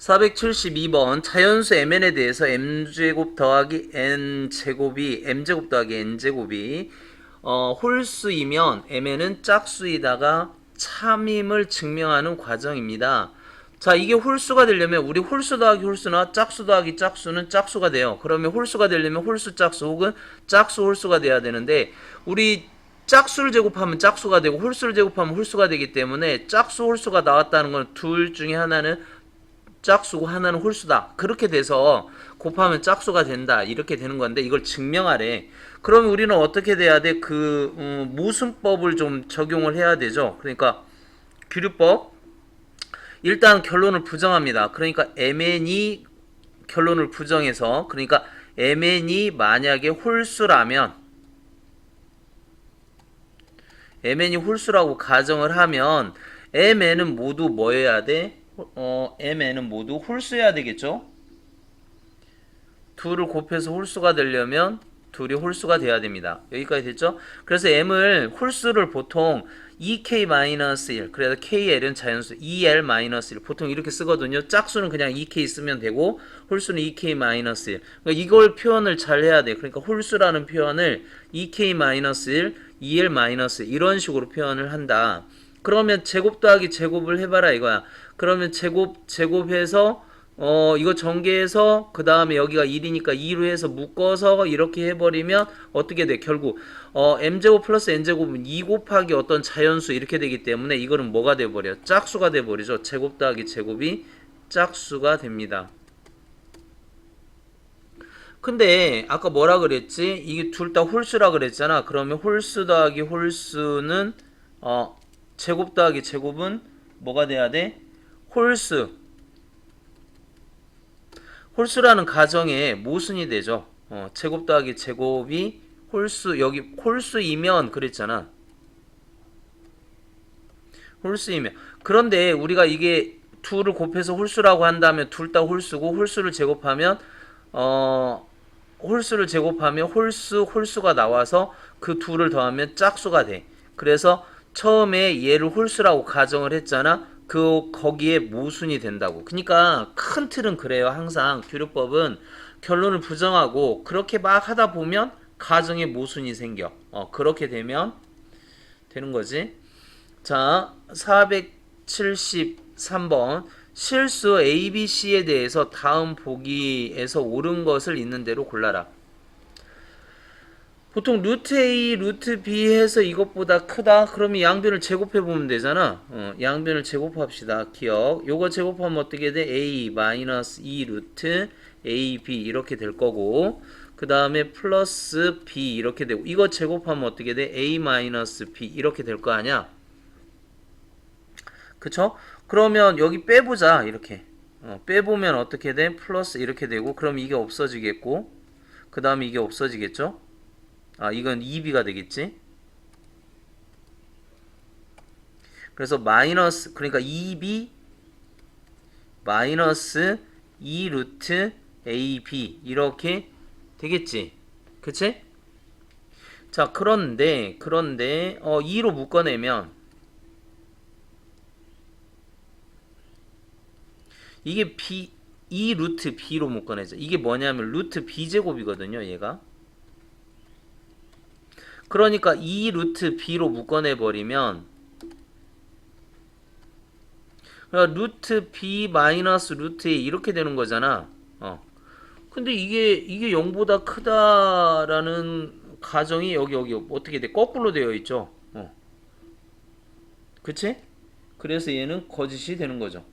472번 자연수 mn에 대해서 m제곱 더하기 n제곱이 m제곱 더하기 n제곱이 홀수이면 mn은 짝수이다가 참임을 증명하는 과정입니다. 자, 이게 홀수가 되려면 우리 홀수 더하기 홀수나 짝수 더하기 짝수는 짝수가 돼요. 그러면 홀수가 되려면 홀수 짝수 혹은 짝수 홀수가 돼야 되는데 우리 짝수를 제곱하면 짝수가 되고 홀수를 제곱하면 홀수가 되기 때문에 짝수 홀수가 나왔다는 건 둘 중에 하나는 짝수고 하나는 홀수다. 그렇게 돼서 곱하면 짝수가 된다. 이렇게 되는 건데 이걸 증명하래. 그러면 우리는 어떻게 돼야 돼? 모순법을 좀 적용을 해야 되죠. 그러니까 규律법. 일단 결론을 부정합니다. 그러니까 mn이 결론을 부정해서 그러니까 mn이 만약에 홀수라면 mn이 홀수라고 가정을 하면 mn은 모두 뭐여야 돼? mn은 모두 홀수여야 되겠죠? 둘을 곱해서 홀수가 되려면 둘이 홀수가 돼야 됩니다. 여기까지 됐죠? 그래서 m을 홀수를 보통 2k-1 그래서 kl은 자연수 2l-1 보통 이렇게 쓰거든요. 짝수는 그냥 2k 쓰면 되고 홀수는 2k-1 그러니까 이걸 표현을 잘 해야 돼. 그러니까 홀수라는 표현을 2k-1 2l- 이런 식으로 표현을 한다. 그러면 제곱 더하기 제곱을 해봐라 이거야. 그러면 제곱해서 이거 전개해서 그 다음에 여기가 1이니까 2로 해서 묶어서 이렇게 해버리면 어떻게 돼? 결국 m제곱 플러스 n제곱은 2 곱하기 어떤 자연수 이렇게 되기 때문에 이거는 뭐가 돼버려? 짝수가 돼버리죠. 제곱 더하기 제곱이 짝수가 됩니다. 근데 아까 뭐라 그랬지? 이게 둘 다 홀수라 그랬잖아. 그러면 홀수 더하기 홀수는 제곱 더하기 제곱은 뭐가 돼야 돼? 홀수. 홀수라는 가정에 모순이 되죠. 제곱 더하기 제곱이 홀수, 여기 홀수이면 그랬잖아. 홀수이면. 그런데 우리가 이게 둘을 곱해서 홀수라고 한다면 둘 다 홀수고 홀수를 제곱하면 홀수가 나와서 그 둘을 더하면 짝수가 돼. 그래서 처음에 얘를 홀수라고 가정을 했잖아. 거기에 모순이 된다고. 그러니까 큰 틀은 그래요. 항상 규律법은 결론을 부정하고 그렇게 막 하다 보면 가정에 모순이 생겨. 그렇게 되면 되는 거지. 자, 473번 실수 A, B, C에 대해서 다음 보기에서 옳은 것을 있는 대로 골라라. 보통 루트 A, 루트 B 해서 이것보다 크다? 그러면 양변을 제곱해 보면 되잖아. 양변을 제곱합시다. 기억. 요거 제곱하면 어떻게 돼? A 마이너스 2 루트 AB 이렇게 될 거고 그 다음에 플러스 B 이렇게 되고 이거 제곱하면 어떻게 돼? A 마이너스 B 이렇게 될 거 아니야? 그쵸? 그러면 여기 빼보자. 이렇게. 빼보면 어떻게 돼? 플러스 이렇게 되고 그럼 이게 없어지겠고 그 다음에 이게 없어지겠죠? 이건 2b가 되겠지? 그래서 마이너스 그러니까 2b 마이너스 2 루트 ab 이렇게 되겠지? 그치? 자 그런데 2로 묶어내면 이게 b 2 루트 b로 묶어내자. 이게 뭐냐면 루트 b제곱이거든요 얘가. 그러니까 2 루트 b로 묶어내버리면 그러니까 루트 b 마이너스 루트 a 이렇게 되는 거잖아. 근데 이게 0보다 크다라는 가정이 여기 어떻게 돼? 거꾸로 되어 있죠. 그치? 그래서 얘는 거짓이 되는 거죠.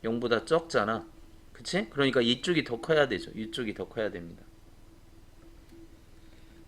0보다 적잖아. 그치? 그러니까 이쪽이 더 커야 되죠. 이쪽이 더 커야 됩니다.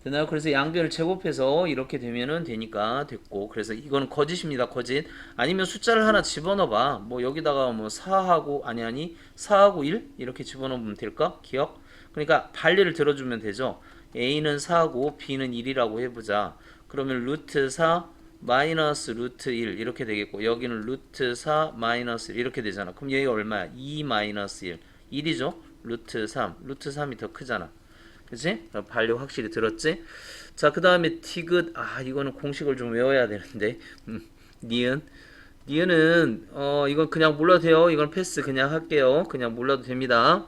되나요? 그래서 양변을 제곱해서 이렇게 되면은 되니까 됐고 그래서 이거는 거짓입니다. 거짓. 아니면 숫자를 하나 집어넣어봐. 뭐 여기다가 뭐 4하고 아니 4하고 1 이렇게 집어넣으면 될까? 기억? 그러니까 반리를 들어주면 되죠. A는 4고 B는 1이라고 해보자. 그러면 루트 4 마이너스 루트 1 이렇게 되겠고 여기는 루트 4 마이너스 1 이렇게 되잖아. 그럼 얘가 얼마야? 2 마이너스 1 1이죠? 루트 3 루트 3이 더 크잖아. 그치? 반려 확실히 들었지? 자, 그 다음에 티귿. 이거는 공식을 좀 외워야 되는데. 니은. 니은은 이건 그냥 몰라도 돼요. 이건 패스 그냥 할게요. 그냥 몰라도 됩니다.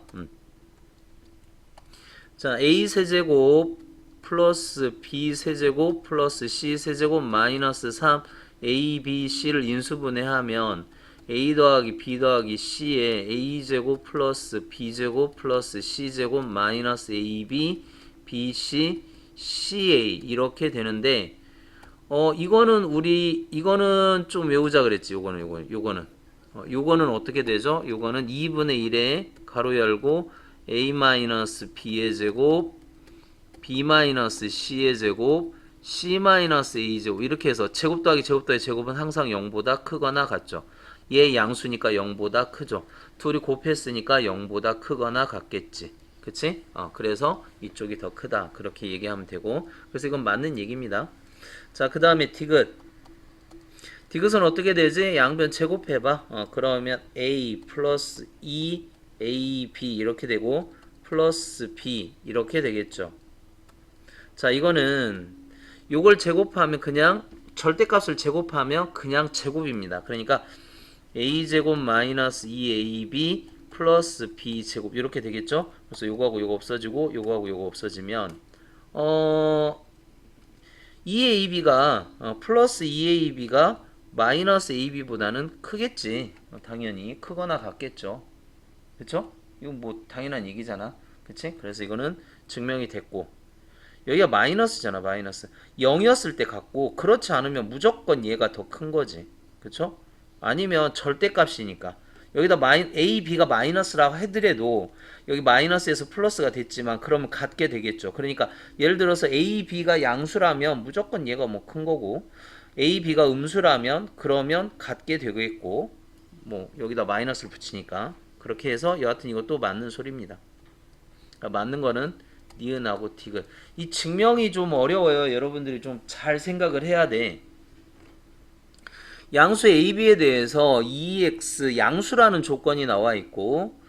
자, a 세제곱 플러스 b 세제곱 플러스 c 세제곱 마이너스 3 a, b, c를 인수분해하면 a 더하기 b 더하기 c에 a 제곱 플러스 b 제곱 플러스 c 제곱 마이너스 a, b, b, c, ca 이렇게 되는데 이거는 좀 외우자 그랬지. 요거는 어떻게 되죠? 요거는 2분의 1에 가로 열고 a-b의 제곱 b-c의 제곱 c-a 제곱 이렇게 해서 제곱 더하기 제곱 더하기 제곱은 항상 0보다 크거나 같죠. 얘 양수니까 0보다 크죠. 둘이 곱했으니까 0보다 크거나 같겠지. 그치? 그래서 이쪽이 더 크다. 그렇게 얘기하면 되고. 그래서 이건 맞는 얘기입니다. 자, 그 다음에 디귿. 디귿은 어떻게 되지? 양변 제곱해봐. 그러면 a 플러스 2 a, b 이렇게 되고 플러스 b 이렇게 되겠죠. 자, 이거는 요걸 제곱하면 그냥 절대값을 제곱하면 그냥 제곱입니다. 그러니까 a제곱 마이너스 2ab 플러스 b제곱 이렇게 되겠죠. 그래서 요거하고 요거 없어지고 요거하고 요거 없어지면 2ab가 플러스 2ab가 마이너스 ab보다는 크겠지. 당연히 크거나 같겠죠. 그쵸? 이건 뭐 당연한 얘기잖아. 그치? 그래서 이거는 증명이 됐고 여기가 마이너스잖아. 마이너스 0이었을 때 같고 그렇지 않으면 무조건 얘가 더 큰 거지. 그쵸? 아니면 절대값이니까 여기다 a, b가 마이너스라고 해더라도 여기 마이너스에서 플러스가 됐지만 그러면 같게 되겠죠. 그러니까 예를 들어서 a, b가 양수라면 무조건 얘가 뭐 큰 거고 a, b가 음수라면 그러면 같게 되겠고 뭐 여기다 마이너스를 붙이니까 그렇게 해서 여하튼 이것도 맞는 소리입니다. 그러니까 맞는 거는 니은하고 디귿. 이 증명이 좀 어려워요. 여러분들이 좀 잘 생각을 해야 돼. 양수 AB에 대해서 2x 양수라는 조건이 나와 있고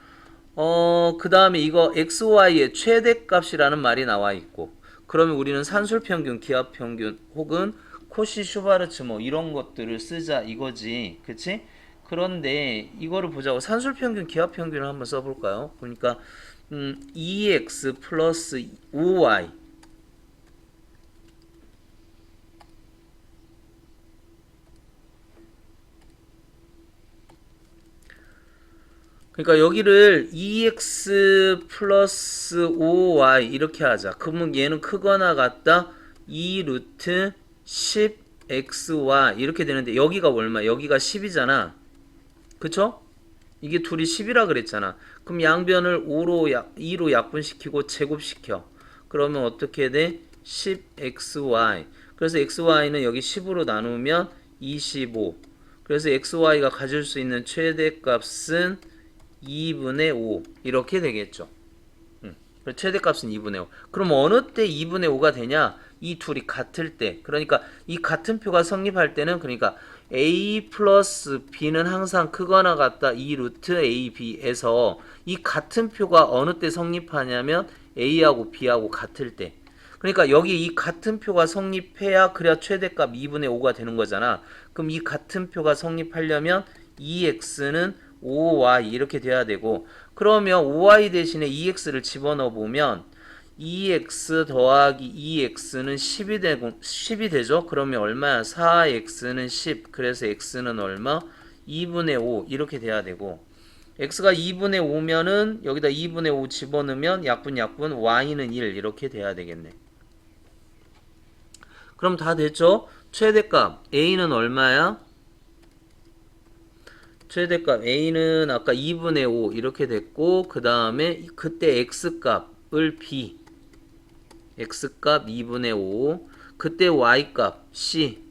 그 다음에 이거 XY의 최대값이라는 말이 나와 있고 그러면 우리는 산술평균, 기하평균 혹은 코시 슈바르츠 뭐 이런 것들을 쓰자 이거지. 그치? 그런데 이거를 보자고 산술평균, 기하평균을 한번 써볼까요? 그러니까 2x 플러스 5y 그러니까 여기를 2x 플러스 5y 이렇게 하자. 그러면 얘는 크거나 같다 2 루트 10xy 이렇게 되는데 여기가 얼마? 여기가 10이잖아. 그쵸? 이게 둘이 10이라 그랬잖아. 그럼 양변을 2로 약분시키고 제곱시켜. 그러면 어떻게 돼? 10xy. 그래서 xy는 여기 10으로 나누면 25. 그래서 xy가 가질 수 있는 최대값은 2분의 5 이렇게 되겠죠. 최대값은 2분의 5. 그럼 어느 때 2분의 5가 되냐? 이 둘이 같을 때. 그러니까 이 같은 표가 성립할 때는 그러니까 a 플러스 b는 항상 크거나 같다 2 루트 ab에서 이 같은 표가 어느 때 성립하냐면 a하고 b하고 같을 때. 그러니까 여기 이 같은 표가 성립해야 그래야 최대값 2분의 5가 되는 거잖아. 그럼 이 같은 표가 성립하려면 2x는 5y 이렇게 돼야 되고 그러면 5y 대신에 2x를 집어넣어 보면 2x 더하기 2x는 10이 되죠. 그러면 얼마야? 4x는 10. 그래서 x는 얼마? 2분의 5 이렇게 돼야 되고 x가 2분의 5면은 여기다 2분의 5 집어넣으면 약분 y는 1 이렇게 돼야 되겠네. 그럼 다 됐죠? 최대값 a는 얼마야? 최대값 a는 아까 2분의 5 이렇게 됐고 그 다음에 그때 x값을 b x값 2분의 5 그때 y값 c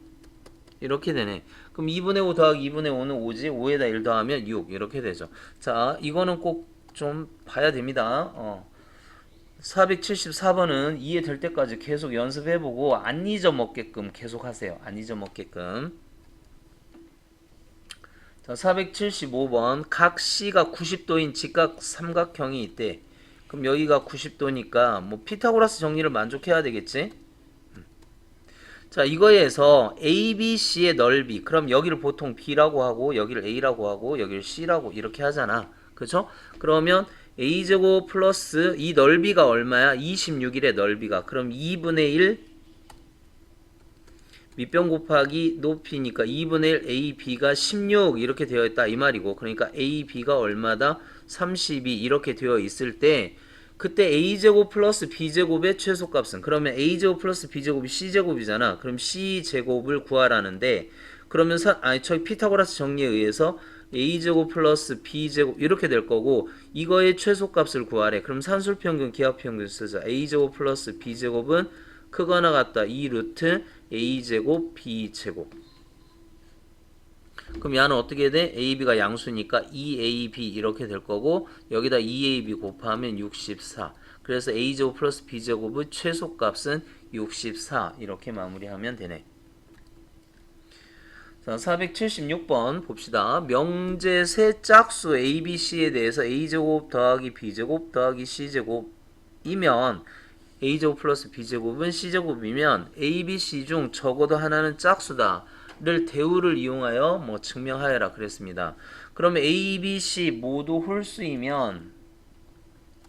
이렇게 되네. 그럼 2분의 5 더하기 2분의 5는 5지 5에다 1 더하면 6 이렇게 되죠. 자 이거는 꼭 좀 봐야 됩니다. 474번은 이해될 때까지 계속 연습해보고 안 잊어먹게끔 계속 하세요. 안 잊어먹게끔. 자, 475번 각 C가 90도인 직각 삼각형이 있대. 그럼 여기가 90도니까 뭐 피타고라스 정리를 만족해야 되겠지? 자, 이거에서 A, B, C의 넓이. 그럼 여기를 보통 B라고 하고, 여기를 A라고 하고, 여기를 C라고 이렇게 하잖아. 그쵸? 그러면 A제곱 플러스 이 넓이가 얼마야? 26일의 넓이가. 그럼 2분의 1 밑변 곱하기 높이니까 2분의 1 AB가 16 이렇게 되어 있다 이 말이고, 그러니까 AB가 얼마다? 32 이렇게 되어 있을 때 그때 A제곱 플러스 B제곱의 최소값은, 그러면 A제곱 플러스 B제곱이 C제곱이잖아. 그럼 C제곱을 구하라는데, 그러면 저희 피타고라스 정리에 의해서 A제곱 플러스 B제곱 이렇게 될 거고, 이거의 최소값을 구하래. 그럼 산술평균 기하평균 쓰자. A제곱 플러스 B제곱은 크거나 같다 2 루트 A제곱 B제곱. 그럼 얘는 어떻게 돼? AB가 양수니까 2AB 이렇게 될 거고, 여기다 2AB 곱하면 64. 그래서 A제곱 플러스 B제곱의 최소값은 64 이렇게 마무리하면 되네. 자, 476번 봅시다. 명제세 짝수 ABC에 대해서 A제곱 더하기 B제곱 더하기 C제곱이면 A제곱 플러스 B제곱은 C제곱이면 ABC 중 적어도 하나는 짝수다 를 대우를 이용하여 뭐 증명하여라 그랬습니다. 그러면 A, B, C 모두 홀수이면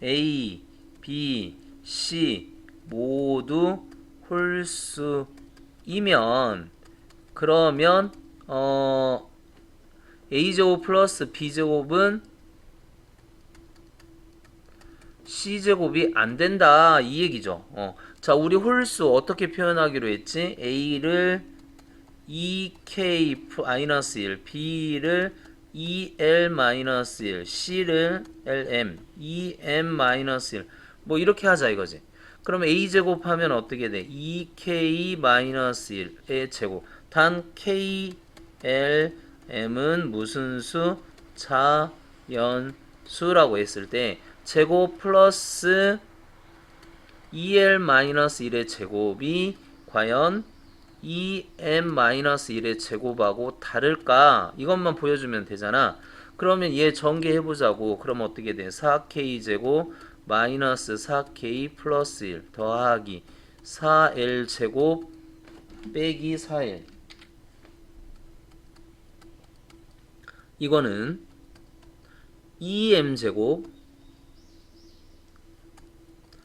A, B, C 모두 홀수이면 그러면 A제곱 플러스 B제곱은 C제곱이 안 된다 이 얘기죠. 자, 우리 홀수 어떻게 표현하기로 했지? A를 EK-1, B를 EL-1, C를 LM, EM-1 뭐 이렇게 하자 이거지. 그러면 A제곱 하면 어떻게 돼? EK-1의 제곱. 단 KLM은 무슨 수? 자연수라고 했을 때 제곱 플러스 EL-1의 제곱이 과연 EM-1의 제곱하고 다를까? 이것만 보여주면 되잖아. 그러면 얘 전개해보자고. 그럼 어떻게 돼? 4K제곱 마이너스 4K 플러스 1 더하기 4L제곱 빼기 4L. 이거는 2M제곱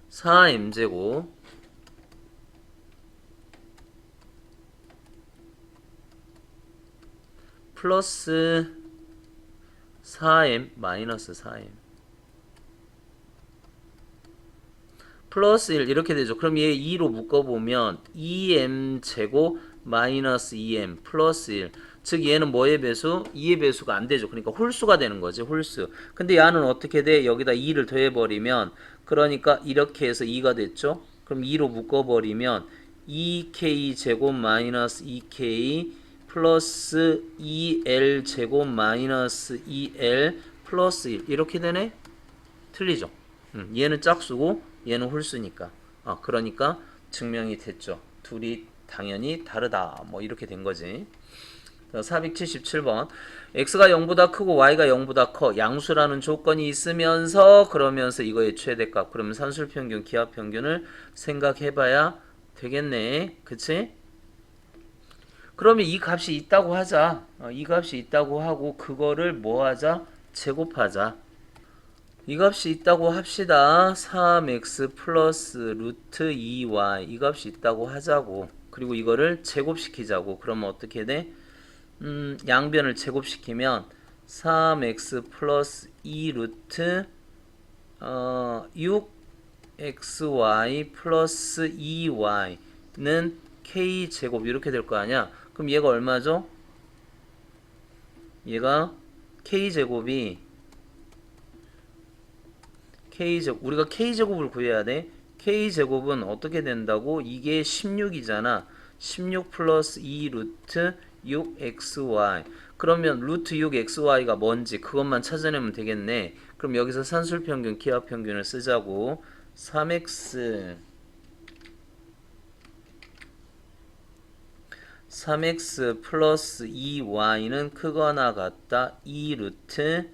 4M제곱 플러스 4M 마이너스 4M 플러스 1 이렇게 되죠. 그럼 얘 2로 묶어보면 2M 제곱 마이너스 2M 플러스 1. 즉 얘는 뭐의 배수? 2의 배수가 안 되죠. 그러니까 홀수가 되는 거지. 홀수. 근데 얘는 어떻게 돼? 여기다 2를 더해버리면, 그러니까 이렇게 해서 2가 됐죠. 그럼 2로 묶어버리면 2K 제곱 마이너스 2K 플러스 2L 제곱 마이너스 2L 플러스 1 이렇게 되네? 틀리죠. 얘는 짝수고 얘는 홀수니까. 그러니까 증명이 됐죠. 둘이 당연히 다르다. 뭐 이렇게 된 거지. 477번. x가 0보다 크고 y가 0보다 커. 양수라는 조건이 있으면서 그러면서 이거의 최대값. 그러면 산술평균, 기하평균을 생각해봐야 되겠네. 그치? 그러면 이 값이 있다고 하자. 이 값이 있다고 하고 그거를 뭐 하자? 제곱하자. 이 값이 있다고 합시다. 3x 플러스 루트 2y 이 값이 있다고 하자고. 그리고 이거를 제곱시키자고. 그러면 어떻게 돼? 양변을 제곱시키면 3x 플러스 2 루트 6xy 플러스 2y는 k제곱 이렇게 될 거 아니야. 그럼 얘가 얼마죠? 얘가 k제곱이 k제곱, 우리가 k제곱을 구해야 돼. k제곱은 어떻게 된다고? 이게 16이잖아. 16 플러스 2 루트 6xy. 그러면 루트 6xy가 뭔지 그것만 찾아내면 되겠네. 그럼 여기서 산술평균, 기하평균을 쓰자고. 3x 플러스 2y는 크거나 같다 2 루트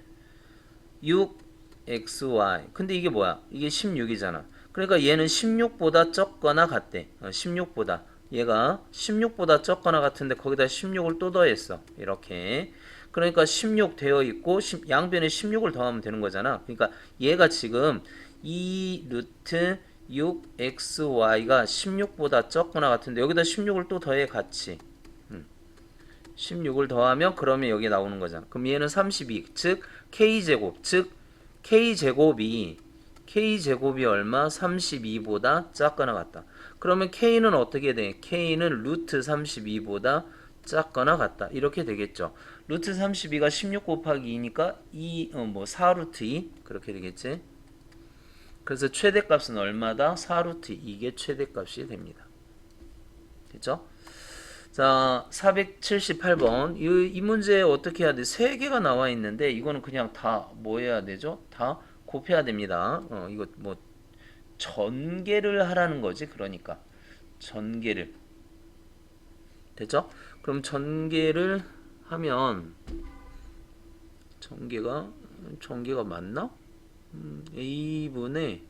6xy. 근데 이게 뭐야? 이게 16이잖아. 그러니까 얘는 16보다 적거나 같대. 16보다. 얘가 16보다 적거나 같은데 거기다 16을 또 더했어. 이렇게. 그러니까 16 되어 있고 양변에 16을 더하면 되는 거잖아. 그러니까 얘가 지금 2 루트 6xy가 16보다 적거나 같은데 여기다 16을 또 더해 같이. 16을 더하면 그러면 여기 나오는 거잖아. 그럼 얘는 32, 즉 k제곱, 즉 k제곱이 얼마? 32보다 작거나 같다. 그러면 k는 어떻게 돼? k는 루트 32보다 작거나 같다. 이렇게 되겠죠. 루트 32가 16 곱하기 2니까 4루트 2 그렇게 되겠지. 그래서 최대값은 얼마다? 4루트 2 이게 최대값이 됩니다. 됐죠? 자, 478번. 이 문제 어떻게 해야 돼? 세 개가 나와 있는데 이거는 그냥 다 뭐 해야 되죠? 다 곱해야 됩니다. 이거 뭐 전개를 하라는 거지. 그러니까 전개를. 됐죠? 그럼 전개를 하면 전개가 맞나? A분의